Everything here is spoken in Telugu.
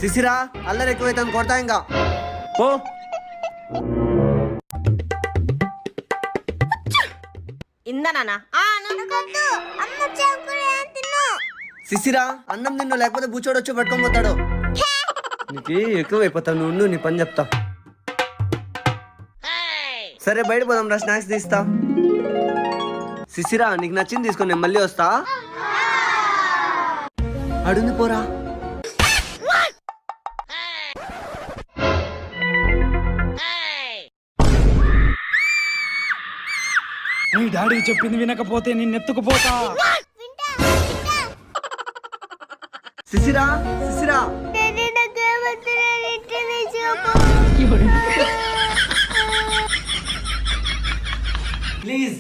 శిశిరా అల్లరి ఎక్కువైతే కొడతా ఇంకా పో. ఇందా నాన్న శిశిరా అన్నం తిన్ను లేకపోతే బూచోడు వచ్చి పట్టుకొని పోతాడు. నీకు ఎక్కువ అయిపోతావు, నువ్వు నీ పని చెప్తా. సరే బయట పోదాం రా, స్నాక్స్ తీస్తా. శిశిరా నీకు నచ్చింది తీసుకొని నేను మళ్ళీ వస్తా. అడుగు పోరా. నీ డాడీ చెప్పింది వినకపోతే నిన్నెత్తుకుపోతా. శిశిరా శిశిరా ప్లీజ్